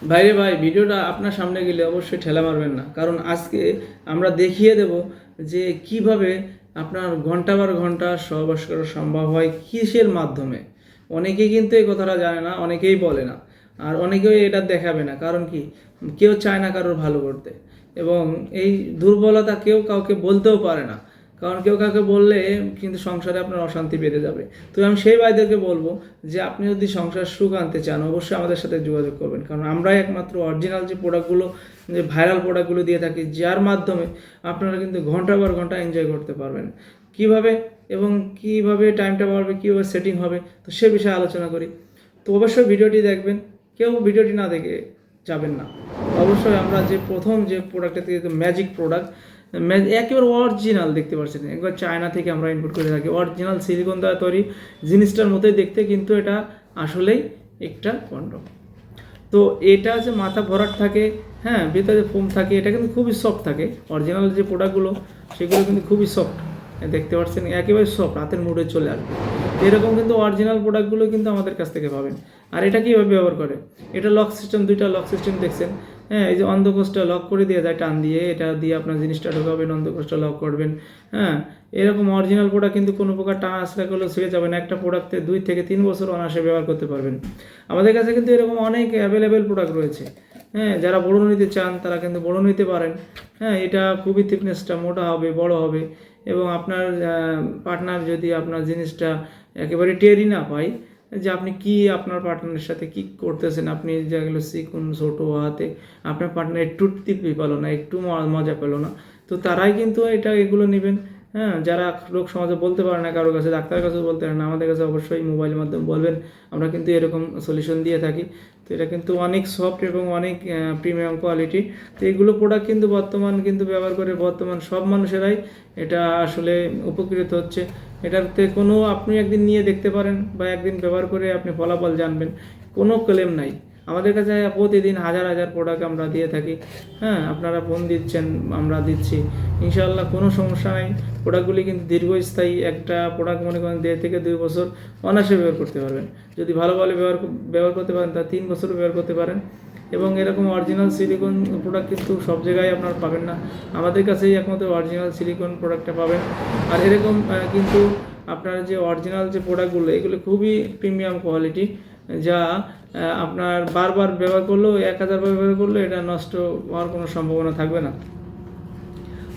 ভাইরে ভাই, ভিডিওটা আপনার সামনে গেলে অবশ্যই ঠেলা মারবেন না, কারণ আজকে আমরা দেখিয়ে দেব যে কিভাবে আপনার ঘন্টা ঘন্টা সহবাস করা সম্ভব হয় কিসের মাধ্যমে। অনেকেই কিন্তু এই কথাটা জানে না, অনেকেই বলে না, আর অনেকেই এটা দেখাবে না। কারণ কি, কেউ চায় না কারোর ভালো করতে, এবং এই দুর্বলতা কেউ কাউকে বলতেও পারে না। কারণ কেউ কাউকে বললে কিন্তু সংসারে আপনার অশান্তি বেড়ে যাবে। তো আমি সেই ভাইদেরকে বলবো যে আপনি যদি সংসার সুখ আনতে চান, অবশ্যই আমাদের সাথে যোগাযোগ করবেন, কারণ আমরাই একমাত্র অরিজিনাল যে প্রোডাক্টগুলো, যে ভাইরাল প্রোডাক্টগুলো দিয়ে থাকি, যার মাধ্যমে আপনারা কিন্তু ঘন্টা পর ঘন্টা এনজয় করতে পারবেন। কিভাবে এবং কিভাবে টাইমটা বাড়বে, কীভাবে সেটিং হবে, তো সে বিষয়ে আলোচনা করি। তো অবশ্যই ভিডিওটি দেখবেন, কেউ ভিডিওটি না দেখে যাবেন না। অবশ্যই আমরা যে প্রথম যে প্রোডাক্টটা থেকে, ম্যাজিক প্রোডাক্ট, একেবারে অরিজিনাল দেখতে পাচ্ছেন, একবার চায়না থেকে আমরা ইম্পোর্ট করে থাকি, অরিজিনাল সিলিকন দ্বারা তৈরি জিনিসটার মতোই দেখতে, কিন্তু এটা আসলেই একটা কন্ডম। তো এটা যে মাথা ভরাট থাকে, হ্যাঁ, ভিতরে ফোম থাকে, এটা কিন্তু খুবই সফট থাকে। অরিজিনাল যে প্রোডাক্টগুলো সেগুলো কিন্তু খুবই সফট, দেখতে পাচ্ছেন একেবারে সফট, হাতের মুঠে চলে আসবে। এরকম কিন্তু অরিজিনাল প্রোডাক্টগুলো কিন্তু আমাদের কাছ থেকে পাবেন। আর এটা কীভাবে ব্যবহার করে, এটা লক সিস্টেম, দুইটা লক সিস্টেম দেখছেন, হ্যাঁ, এই যে অন্ধকোষটা লক করে দিয়ে যায় টান দিয়ে, এটা দিয়ে আপনার জিনিসটা ঢোকাবেন, অন্ধকোষটা লক করবেন। হ্যাঁ, এরকম অরিজিনাল প্রোডাক্ট কিন্তু কোনো প্রকার টানা আসলে করলেও ছিঁড়ে যাবে না। একটা প্রোডাক্টে 2 থেকে 3 বছর অনায়াসে ব্যবহার করতে পারবেন। আমাদের কাছে কিন্তু এরকম অনেক অ্যাভেলেবেল প্রোডাক্ট রয়েছে। হ্যাঁ, যারা বড় নিতে চান তারা কিন্তু বড় নিতে পারেন। হ্যাঁ, এটা খুবই থিকনেসটা মোটা হবে, বড় হবে, এবং আপনার পার্টনার যদি আপনার জিনিসটা একেবারে টেরই না পায় যে আপনি কি আপনার পার্টনারের সাথে কি করতেছেন, আপনি যেগুলো চিকুন ছোটো হাতে আপনার পার্টনার একটু তৃপ্তি পেলো না, একটু মজা পেলো না, তো তারাই কিন্তু এগুলো নেবেন। হ্যাঁ, যারা লোক সমাজে বলতে পারে না, কারোর কাছে, ডাক্তারের কাছে বলতে পারে না, আমাদের কাছে অবশ্যই মোবাইলের মাধ্যমে বলবেন, আমরা কিন্তু এরকম সলিউশন দিয়ে থাকি। তো এটা কিন্তু অনেক সফট এবং অনেক প্রিমিয়াম কোয়ালিটি। তো এইগুলো প্রোডাক্ট কিন্তু বর্তমান কিন্তু ব্যবহার করে বর্তমান সব মানুষেরাই এটা আসলে উপকৃত হচ্ছে। এটাতে কোনো, আপনি একদিন নিয়ে দেখতে পারেন বা একদিন ব্যবহার করে আপনি ফলাফল জানবেন, কোনো ক্লেম নাই। আমাদের কাছে প্রতিদিন হাজার হাজার প্রোডাক্ট আমরা দিয়ে থাকি। হ্যাঁ, আপনারা ফোন দিচ্ছেন, আমরা দিচ্ছি, ইনশাআল্লাহ কোনো সমস্যা নাই। প্রোডাক্টগুলি কিন্তু দীর্ঘস্থায়ী, একটা প্রোডাক্ট মনে করেন 1.5 থেকে 2 বছর অনায়াসে ব্যবহার করতে পারবেন। যদি ভালোভাবে ব্যবহার করতে পারেন তা 3 বছরও ব্যবহার করতে পারেন। এবং এরকম অরিজিনাল সিলিকন প্রোডাক্ট কিন্তু সব জায়গায় আপনার পাবেন না, আমাদের কাছেই একমাত্র অরিজিনাল সিলিকন প্রোডাক্টটা পাবেন। আর এরকম কিন্তু আপনার যে অরিজিনাল যে প্রোডাক্টগুলো, এগুলো খুবই প্রিমিয়াম কোয়ালিটি, যা আপনার বারবার ব্যবহার করলেও, 1000 বার ব্যবহার করলেও এটা নষ্ট হওয়ার কোনো সম্ভাবনা থাকবে না।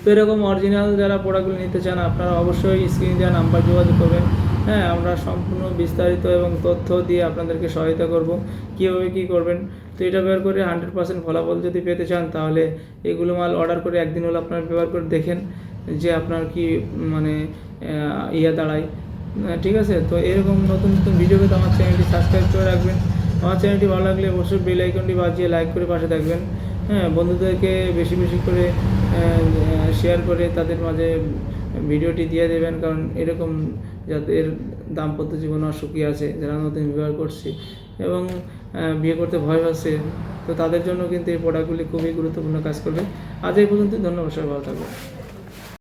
তো এরকম অরিজিনাল যারা প্রোডাক্টগুলো নিতে চান, আপনারা অবশ্যই স্ক্রিনে দেওয়া নাম্বার যোগাযোগ করবেন। হ্যাঁ, আমরা সম্পূর্ণ বিস্তারিত এবং তথ্য দিয়ে আপনাদেরকে সহায়তা করব, কীভাবে কী করবেন। তো এটা ব্যবহার করে 100% ফলাফল যদি পেতে চান, তাহলে এগুলো মাল অর্ডার করে একদিন হলো আপনারা ব্যবহার করে দেখেন যে আপনার কি মানে দাঁড়ায়। ঠিক আছে, তো এরকম নতুন নতুন ভিডিও পেতে আমার চ্যানেলটি সাবস্ক্রাইব করে রাখবেন। আমার চ্যানেলটি ভালো লাগলে অবশ্যই বেল আইকনটি বাজিয়ে লাইক করে পাশে থাকবেন। হ্যাঁ, বন্ধুদেরকে বেশি বেশি করে শেয়ার করে তাদের মাঝে ভিডিওটি দিয়ে দেবেন, কারণ এরকম যাদের দাম্পত্য জীবন অসুখী আছে, যারা নতুন বিবাহ করছে এবং বিয়ে করতে ভয় পাচ্ছে, তো তাদের জন্য কিন্তু এই প্রোডাক্টগুলি খুবই গুরুত্বপূর্ণ কাজ করবে। আজ এই পর্যন্ত, ধন্যবাদ, সবাই ভালো থাকবেন।